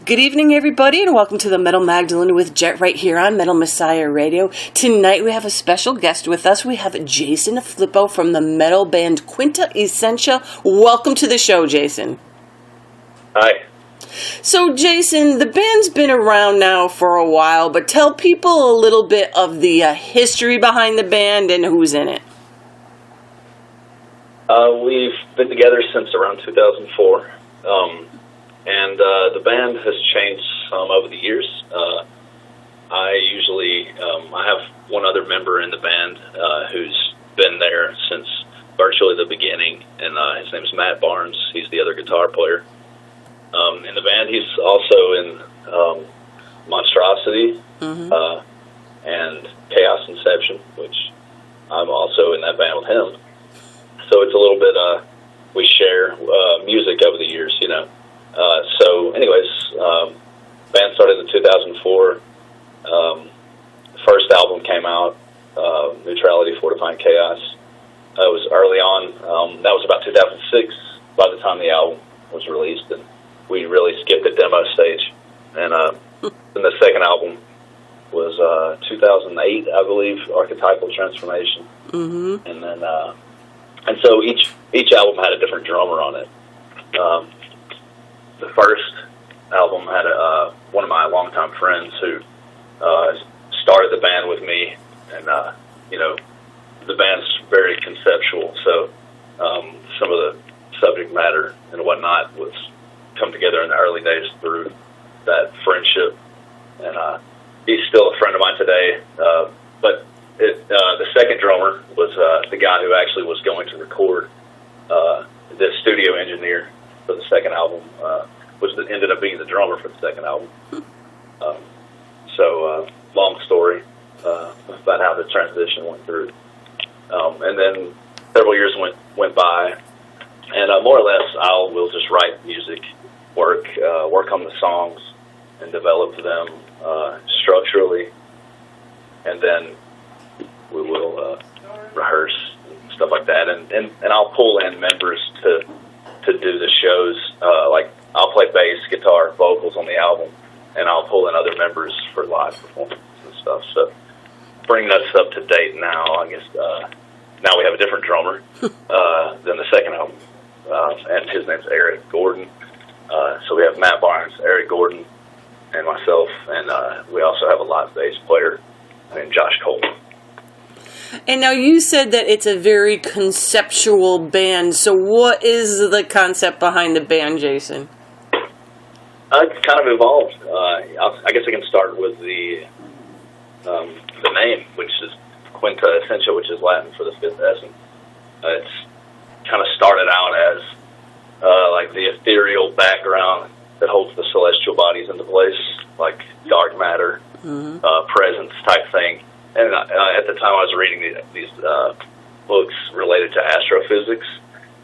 Good evening, everybody, and welcome to the Metal Magdalene with Jet right here on Metal Messiah Radio. Tonight we have a special guest with us. We have Jason Flippo from the metal band Quinta Essentia. Welcome to the show, Jason. Hi. So, Jason, the band's been around now for a while, but tell people a little bit of the history behind the band and who's in it. We've been together since around 2004. And the band has changed some over the years. I have one other member in the band who's been there since virtually the beginning, and his name is Matt Barnes. He's the other guitar player. In the band, he's also in Monstrosity and Chaos Inception, which I'm also in that band with him. So it's a little bit, we share music over the years, you know. So anyways, band started in 2004. First album came out, Neutrality, Fortifying Chaos. It was early on. That was about 2006 by the time the album was released, and we really skipped the demo stage. And then the second album was 2008, I believe, Archetypal Transformation. And then, and so each album had a different drummer on it. The first album had one of my longtime friends who started the band with me, and you know, the band's very conceptual, so some of the subject matter and whatnot was come together in the early days through that friendship, and he's still a friend of mine today. But the second drummer was the guy who actually was going to record the studio engineer for the second album, which ended up being the drummer for the second album. So, long story about how the transition went through. And then several years went by, and more or less we'll just write music, work on the songs, and develop them structurally, and then we will rehearse and stuff like that. And I'll pull in members to do the shows, like I'll play bass, guitar, vocals on the album, and I'll pull in other members for live performances and stuff. So bringing us up to date now, I guess now we have a different drummer than the second album, and his name's Eric Gordon. So we have Matt Barnes, Eric Gordon, and myself, and we also have a live bass player named Josh Coleman. And now you said that it's a very conceptual band. So what is the concept behind the band, Jason? It's kind of evolved. I guess I can start with the name, which is Quinta Essentia, which is Latin for the fifth essence. It's kind of started out as like the ethereal background that holds the celestial bodies into place, like dark matter, presence type thing. And at the time I was reading these books related to astrophysics,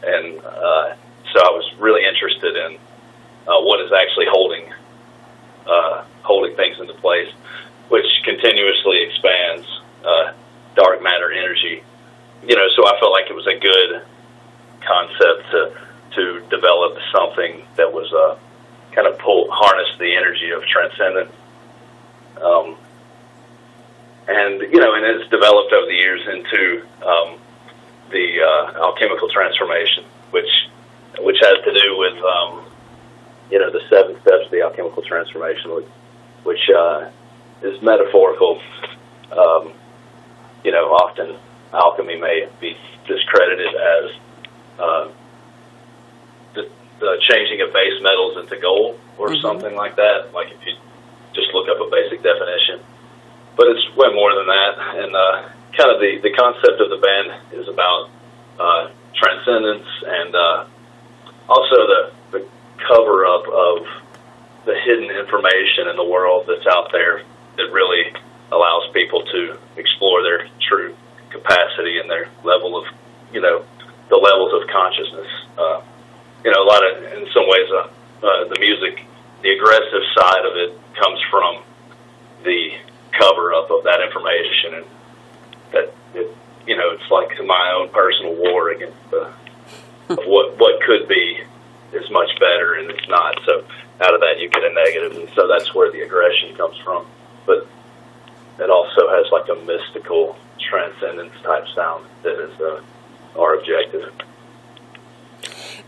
and so I was really interested in what is actually holding things into place, which continuously expands dark matter energy. You know, so I felt like it was a good concept to develop something that was kind of harness the energy of transcendence. And, you know, and it's developed over the years into the Alchemical Transformation, which has to do with, you know, the 7 steps of the Alchemical Transformation, which is metaphorical. You know, often alchemy may be discredited as the changing of base metals into gold or something like that, like if you just look up a basic definition. But it's way more than that, and kind of the concept of the band is about transcendence, and also the cover-up of the hidden information in the world that's out there that really allows people to explore their true capacity and their level of, you know, the levels of consciousness. You know, in some ways, the music, the aggressive side of it comes from the cover-up of that information, and that you know, it's like my own personal war against what could be is much better, and it's not. So out of that you get a negative, and so that's where the aggression comes from. But it also has like a mystical transcendence type sound that is our objective.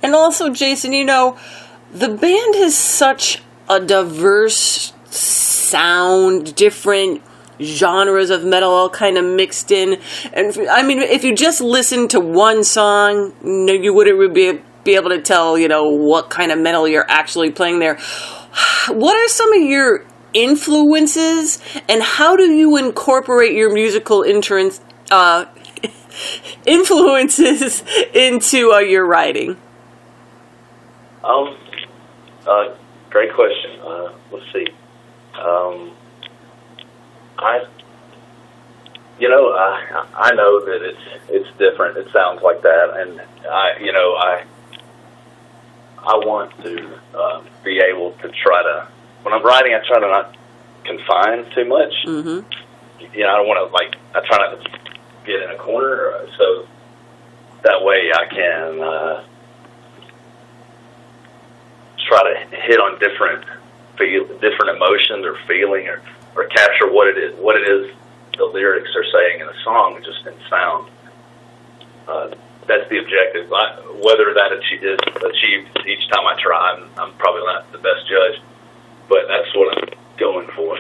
And also, Jason, the band has such a diverse sound, different genres of metal all kind of mixed in. And I mean, if you just listen to one song, you wouldn't be able to tell, what kind of metal you're actually playing there. What are some of your influences, and how do you incorporate your musical influences into your writing? Great question. Let's see. I know that it's different. It sounds like that, and I want to be able to try to, when I'm writing, I try to not confine too much. Mm-hmm. I don't want to I try not to get in a corner, so that way I can try to hit on different emotions or feeling, or capture what it is the lyrics are saying in a song, just in sound. That's the objective. Whether that is achieved each time I try, I'm probably not the best judge, but that's what I'm going for.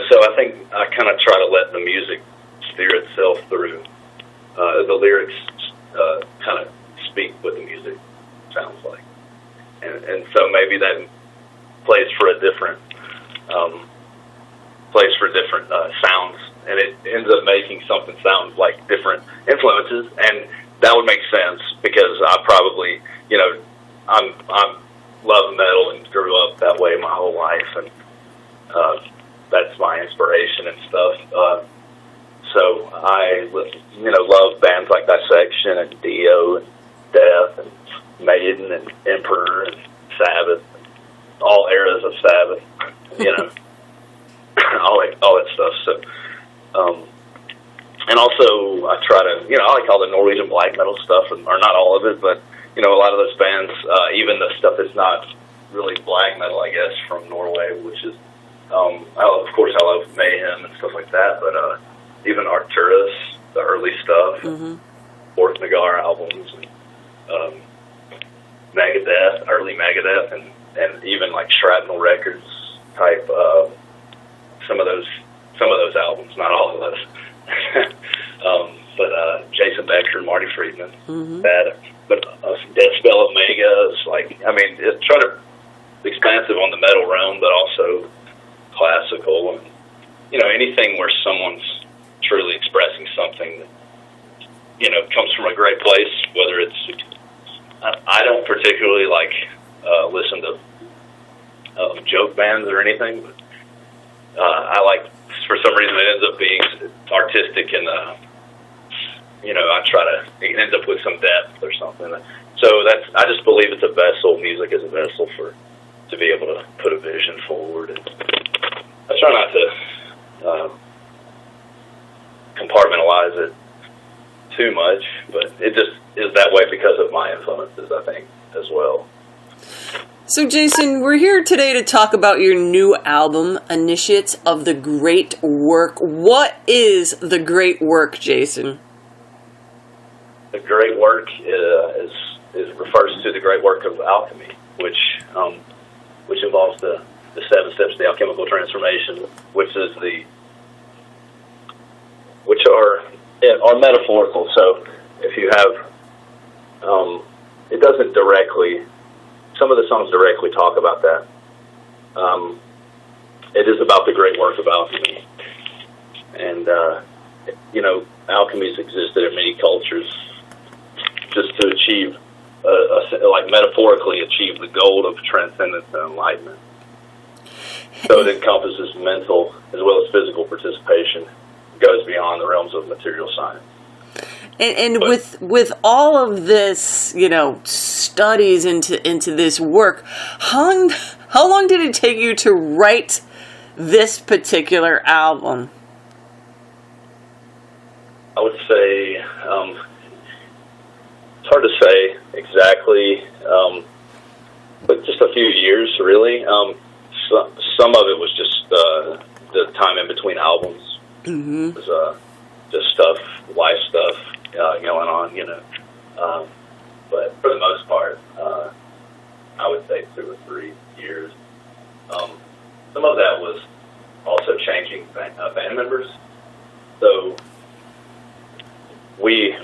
So I think I kind of try to let the music steer itself through. The lyrics kind of speak what the music sounds like, and so maybe that plays for different sounds, and it ends up making something sound like different influences, and that would make sense because I probably, I'm love metal and grew up that way my whole life, and that's my inspiration and stuff. So I, love bands like Dissection and Dio and Death and Maiden and Emperor and Sabbath, all eras of Sabbath, all that stuff. So, and also I try to, I like all the Norwegian black metal stuff, or not all of it, but a lot of those bands, even the stuff that's not really black metal, I guess, from Norway, which is, of course, I love Mayhem and stuff like that, but even Arcturus, the early stuff, mm-hmm. Fourth Nagar albums, and Megadeth, early Megadeth, and even like Shrapnel Records type, some of those albums, not all of those, but Jason Becker and Marty Friedman, mm-hmm. but Deathspell Omega is it's try to expansive on the metal realm, but also classical, and anything where someone's truly expressing something that comes from a great place. Whether it's, I don't particularly listen to joke bands or anything, but I like, for some reason it ends up being artistic, and I try to, it ends up with some depth or something. So I just believe it's a vessel. Music is a vessel to be able to put a vision forward. And I try not to compartmentalize it too much, but it just is that way because of my influences, I think, as well. So, Jason, we're here today to talk about your new album, Initiates of the Great Work. What is the Great Work, Jason? The Great Work refers to the great work of alchemy, which involves the 7 steps of the Alchemical Transformation, which are metaphorical. So if you have, it doesn't directly, some of the songs directly talk about that. It is about the great work of alchemy. And, alchemy's existed in many cultures just to achieve, metaphorically achieve the goal of transcendence and enlightenment. So it encompasses mental as well as physical participation. It goes beyond the realms of material science. And with all of this, studies into this work, how long did it take you to write this particular album? I would say it's hard to say exactly. but just a few years, really. Some of it was just the time in between albums. Mm-hmm. It was just stuff, life stuff going on, but for the most part, I would say 2 or 3 years. Some of that was also changing band members. So we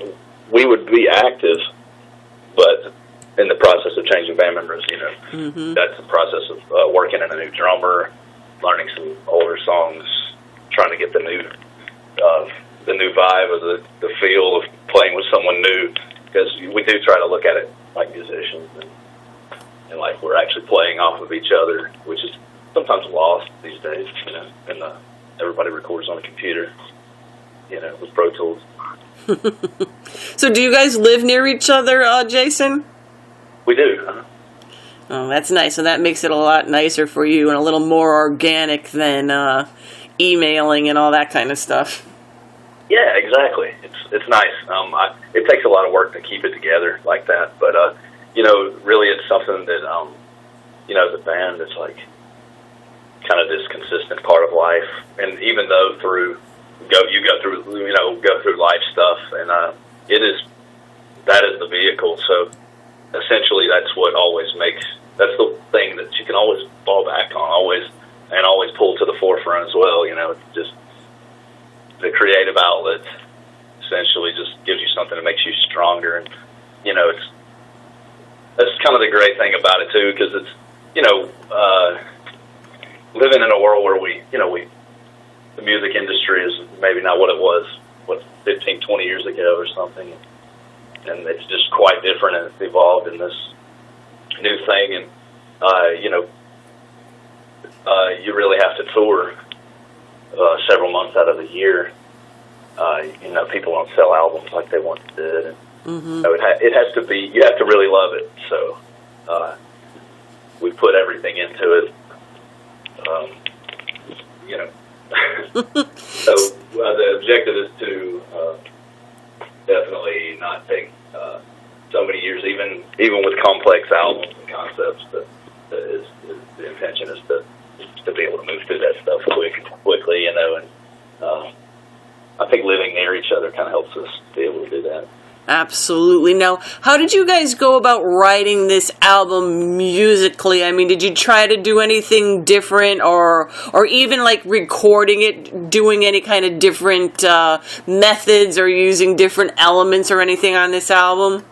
would be active, but in the process of changing band members, Mm-hmm. that's the process of working in a new drummer, learning some older songs, trying to get the new vibe of the feel of playing with someone new, because we do try to look at it like musicians and like we're actually playing off of each other, which is sometimes lost these days, and everybody records on a computer, with Pro Tools. So do you guys live near each other, Jason? We do. Oh, that's nice. So that makes it a lot nicer for you and a little more organic than emailing and all that kind of stuff. Yeah, exactly. It's nice. It takes a lot of work to keep it together like that, but really, it's something that as a band, it's like kind of this consistent part of life. And even though you go through life stuff, and that is the vehicle. So essentially, that's the thing that you can always fall back on, always pull to the forefront as well. It's just the creative outlet essentially just gives you something that makes you stronger, and that's kind of the great thing about it too, because it's living in a world where the music industry is maybe not what it was 15, 20 years ago or something, and it's just quite different, and it's evolved in this new thing, and you really have to tour several months out of the year. People don't sell albums like they once did, and Mm-hmm. it has to be. You have to really love it. So we put everything into it. So the objective is to definitely not take so many years, even with complex albums and concepts. The intention is to be able to move through that stuff quickly, and I think living near each other kind of helps us be able to do that. Absolutely. Now, how did you guys go about writing this album musically? I mean, did you try to do anything different, or even like recording it, doing any kind of different methods, or using different elements or anything on this album?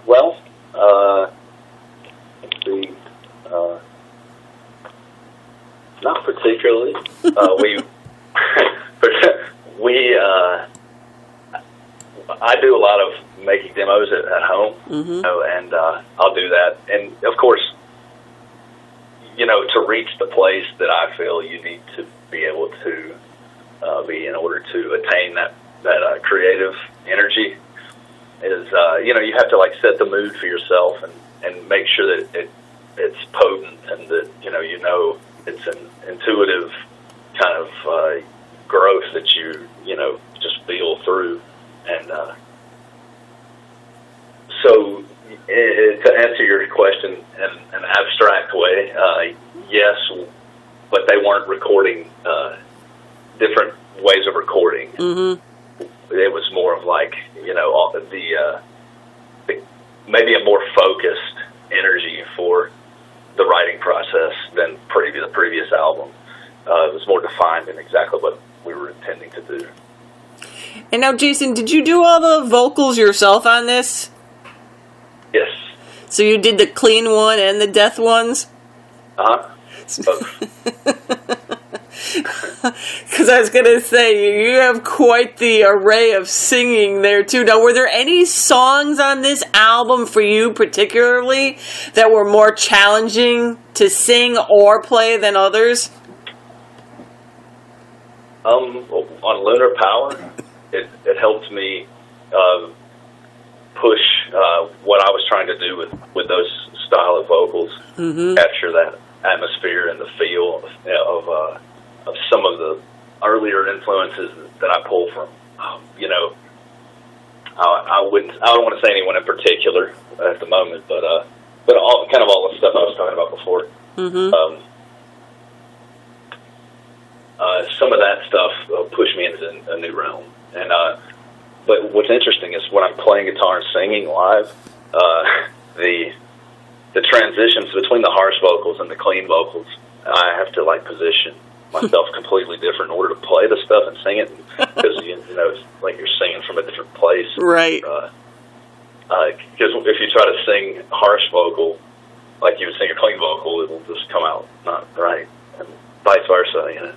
Well, let's see. Not particularly. I do a lot of making demos at home, Mm-hmm. and I'll do that. And of course, to reach the place that I feel you need to be able to be in order to attain that creative energy is, you have to like set the mood for yourself and make sure that it's potent, and that it's an intuitive kind of growth that you just feel through. And so to answer your question in an abstract way, yes, but they weren't recording different ways of recording. Mm-hmm. It was more of like maybe a more focused energy for the writing process than the previous album. It was more defined in exactly what we were intending to do. And now, Jason, did you do all the vocals yourself on this? Yes. So you did the clean one and the death ones? Uh-huh. Because I was going to say, you have quite the array of singing there, too. Now, were there any songs on this album for you particularly that were more challenging to sing or play than others? On Lunar Power, it helped me push what I was trying to do with those style of vocals, Mm-hmm. capture that atmosphere and the feel of some of the earlier influences that I pull from. I don't want to say anyone in particular at the moment, but all the stuff I was talking about before. Mm-hmm. Some of that stuff pushed me into a new realm. And but what's interesting is when I'm playing guitar and singing live, the transitions between the harsh vocals and the clean vocals, I have to like position myself completely different in order to play the stuff and sing it, because you know it's like you're singing from a different place. Right. Because if you try to sing harsh vocal like you would sing a clean vocal, it'll just come out not right, and vice versa. You know.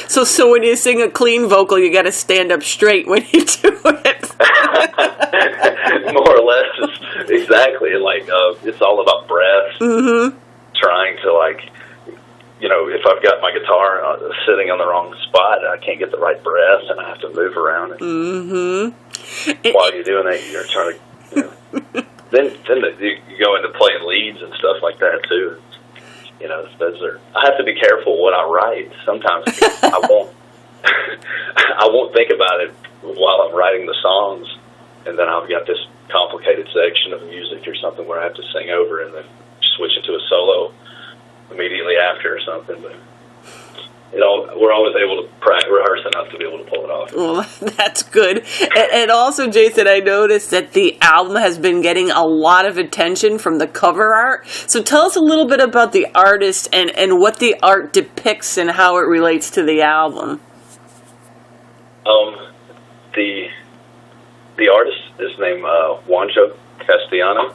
So when you sing a clean vocal, you got to stand up straight when you do it. More or less, exactly. Like it's all about breath. Mm-hmm. Trying to you know, if I've got my guitar sitting on the wrong spot, I can't get the right breath, and I have to move around. And mm-hmm. While you're doing that, you're trying to, you know, then you go into playing leads and stuff like that too. You know, I have to be careful what I write. Sometimes I won't think about it while I'm writing the songs, and then I've got this complicated section of music or something where I have to sing over and then switch into a solo immediately after or something. But we're always able to rehearse enough to be able to pull it off. Well, that's good. And also, Jason, I noticed that the album has been getting a lot of attention from the cover art. So tell us a little bit about the artist and what the art depicts and how it relates to the album. The artist is named Juancho Castellano.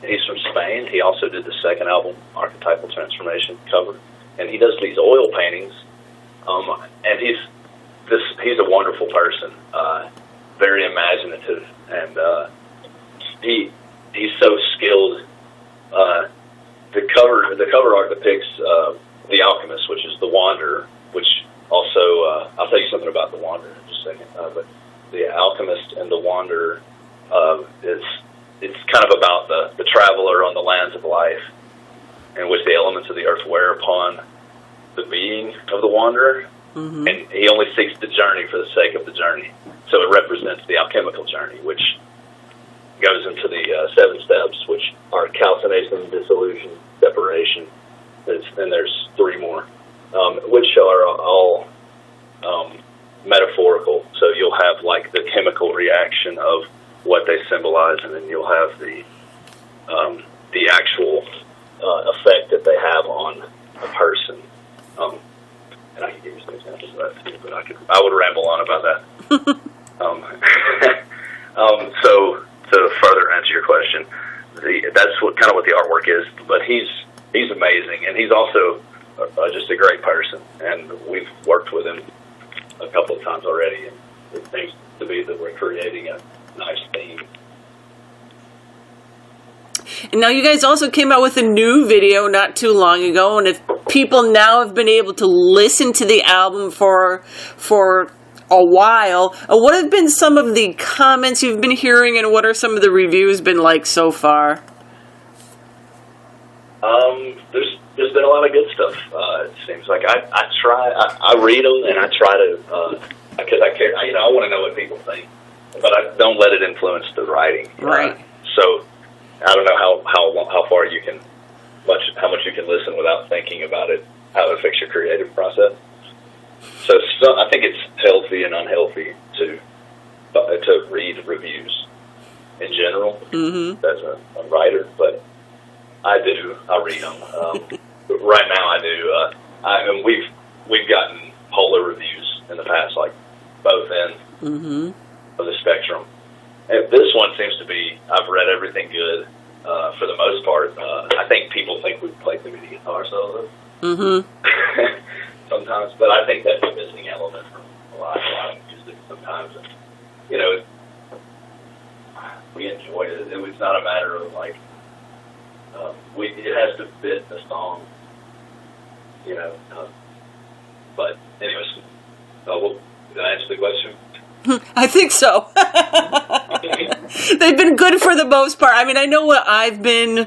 He's from Spain. He also did the second album, Archetypal Transformation cover, and he does these oil paintings. And he's a wonderful person, very imaginative, and he's so skilled. The cover art depicts the Alchemist, which is the Wanderer, which also I'll tell you something about the Wanderer in just a second. But the Alchemist and the Wanderer it's kind of about the traveler on the lands of life, in which the elements of the earth wear upon the being of the wanderer, mm-hmm. and he only seeks the journey for the sake of the journey. So it represents the alchemical journey, which goes into the 7 steps, which are calcination, dissolution, separation, and there's 3 more, which are all metaphorical. So you'll have like the chemical reaction of what they symbolize, and then you'll have the actual effect that they have on a person. And I can give you some examples of that too, but I would ramble on about that. So to further answer your question, that's kind of what the artwork is. But he's amazing, and he's also just a great person. And we've worked with him a couple of times already, and it seems to be that we're creating a nice theme. And now you guys also came out with a new video not too long ago, and if people now have been able to listen to the album for a while, what have been some of the comments you've been hearing, and what are some of the reviews been like so far? There's been a lot of good stuff. It seems like I read them, and I try to because I care. I want to know what people think, but I don't let it influence the writing. Right. So I don't know how far you can how much you can listen without thinking about it, how it affects your creative process. So I think it's healthy and unhealthy to read reviews in general, mm-hmm. as a writer, but I read them. Right now I do. And we've gotten polar reviews in the past, like both ends mm-hmm. of the spectrum. And this one seems to be, I've read everything good for the most part. I think people think we play too many guitar solos mm-hmm. sometimes, but I think that's a missing element from a lot of music sometimes. And, we enjoy it. It's not a matter of like, it has to fit the song, but anyways, did I answer the question? I think so. They've been good for the most part. I mean, I know what I've been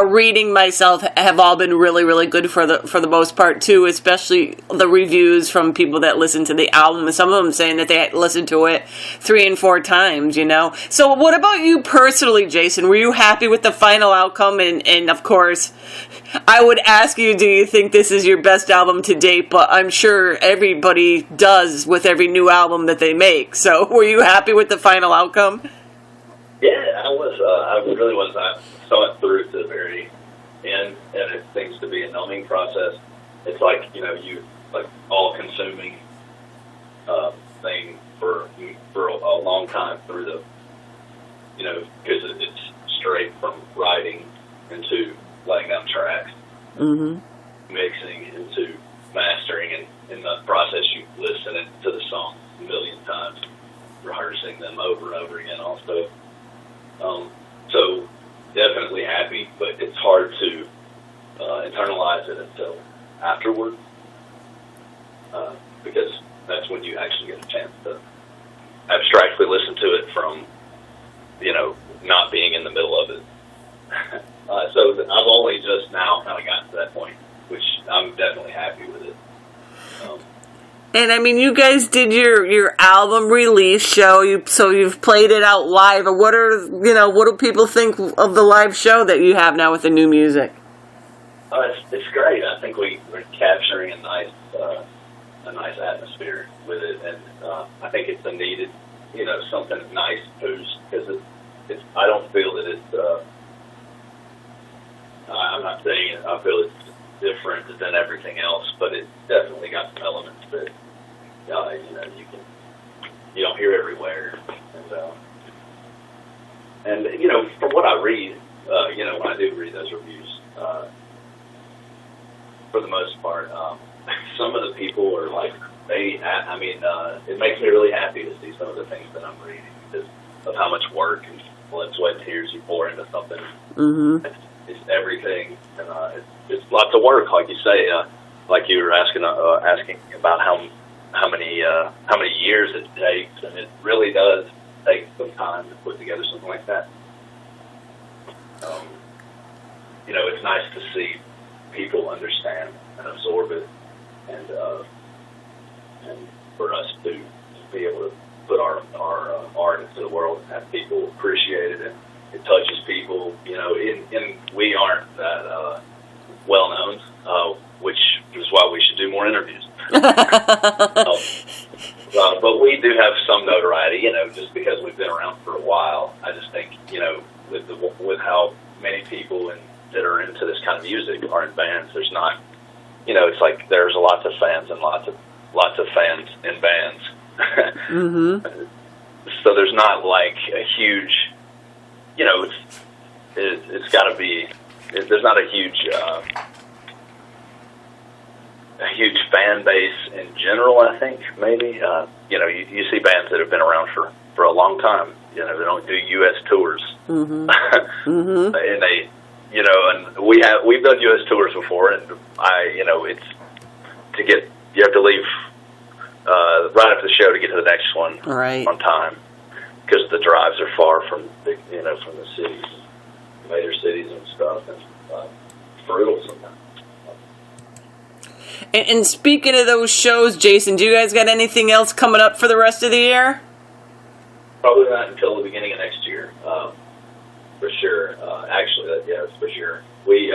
reading myself have all been really, really good for the most part too. Especially the reviews from people that listen to the album. Some of them saying that they listened to it 3 and 4 times. You know. So, what about you personally, Jason? Were you happy with the final outcome? And of course, I would ask you, do you think this is your best album to date? But I'm sure everybody does with every new album that they make. So, were you happy with the final outcome? Yeah, I was. I really was. I saw it through to the very end, and it seems to be a numbing process. It's like, you like all-consuming thing for a long time through the, because it's straight from writing into laying down tracks, mixing into mastering, and in the process you listen to the song a million times, rehearsing them over and over again also. So definitely happy, but it's hard to internalize it until afterward, because that's when you actually get a chance to abstractly listen to it from, not being in the middle of it. So I've only just now kind of gotten to that point, which I'm definitely happy with it. And I mean, you guys did your album release show. So you've played it out live. What do people think of the live show that you have now with the new music? It's great. I think we're capturing a nice atmosphere with it, and I think it's a needed, something nice boost, because it's. I don't feel that it's. I'm not saying it. I feel it's different than everything else, but it's definitely got some elements that you don't hear everywhere, and from what I read, when I do read those reviews, for the most part, some of the people are like it makes me really happy to see some of the things that I'm reading, because of how much work and blood, sweat, and tears you pour into something. Mm-hmm. It's everything, and it's lots of work, like you say. Like you were asking about how many years it takes, and it really does take some time to put together something like that. It's nice to see people understand and absorb it, and for us to be able to put our art into the world and have people appreciate it, and it touches people. And we aren't that well known, which is why we should do more interviews. But we do have some notoriety, just because we've been around for a while. I just think, with how many people that are into this kind of music are in bands, there's not, it's like there's lots of fans and lots of fans in bands. Mm-hmm. So there's not like a huge, it's got to be. There's not a huge fan base in general. I think maybe you see bands that have been around for a long time. They don't do U.S. tours, mm-hmm. Mm-hmm. And they, and we've done U.S. tours before, and it's you have to leave right after the show to get to the next one on time, because the drives are far from the cities, major cities and stuff, and brutal sometimes. And speaking of those shows, Jason, do you guys got anything else coming up for the rest of the year? Probably not until the beginning of next year, for sure. Actually, yes, for sure. We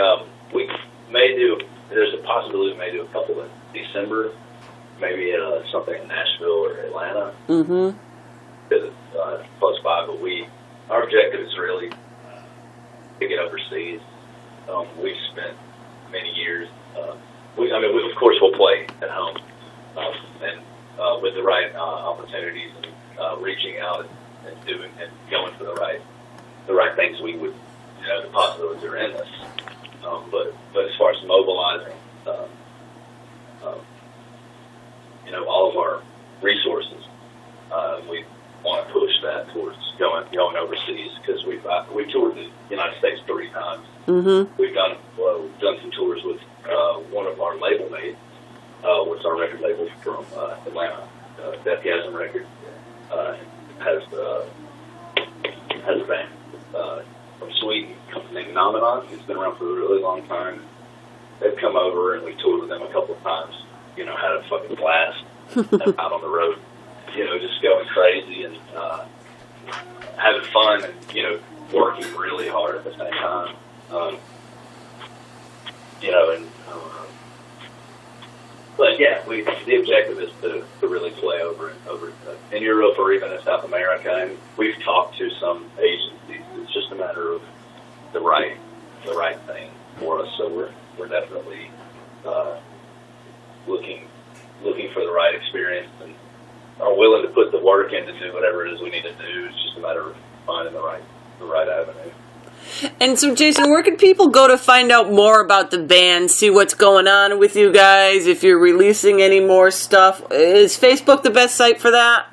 may do. There's a possibility we may do a couple in December, maybe something in Nashville or Atlanta. Mm-hmm. Because it's close by, but our objective is really to get overseas. We've spent many years. Of course, we'll play at home, and with the right opportunities, and reaching out and doing and going for the right things, we would, the possibilities are endless. But as far as mobilizing, all of our resources, we want to push that towards going overseas, because we've toured the United States 3 times. Mm-hmm. We've done some tours with one of our label mates, what's our record label from Atlanta, Deathgasm Records. has a band from Sweden named Nomenon. It's been around for a really long time. They've come over and we toured with them a couple of times. You know, had a fucking blast out on the road. You know, just going crazy and having fun and, you know, working really hard at the same time. You know, and but yeah, the objective is to really play over in Europe or even in South America. And we've talked to some agencies. It's just a matter of the right thing for us. So we're definitely looking for the right experience and are willing to put the work in to do whatever it is we need to do. It's just a matter of finding the right avenue. And so, Jason, where can people go to find out more about the band, see what's going on with you guys, if you're releasing any more stuff? Is Facebook the best site for that?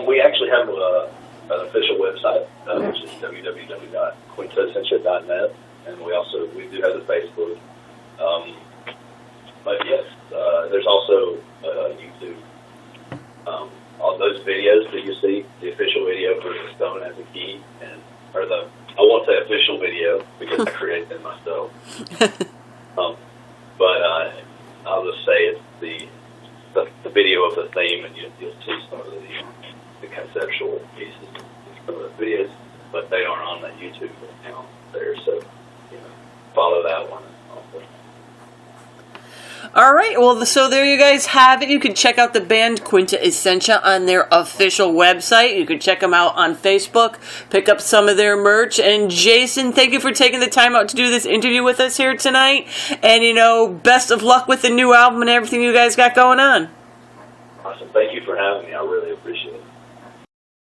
We actually have an official website, which is www.quintaessentia.net, and we do have the Facebook. But yes, there's also YouTube. All those videos that you see, the official video for the Stone as a Key, I won't say official video because I created them myself. But I'll just say it's the video of the theme, and you'll see some of the conceptual pieces in some of the videos, but they aren't on that YouTube account there. So, you know, follow that one also. All right, well, so there you guys have it. You can check out the band Quinta Essentia on their official website. You can check them out on Facebook, pick up some of their merch. And Jason, thank you for taking the time out to do this interview with us here tonight. And, you know, best of luck with the new album and everything you guys got going on. Awesome. Thank you for having me. I really appreciate it.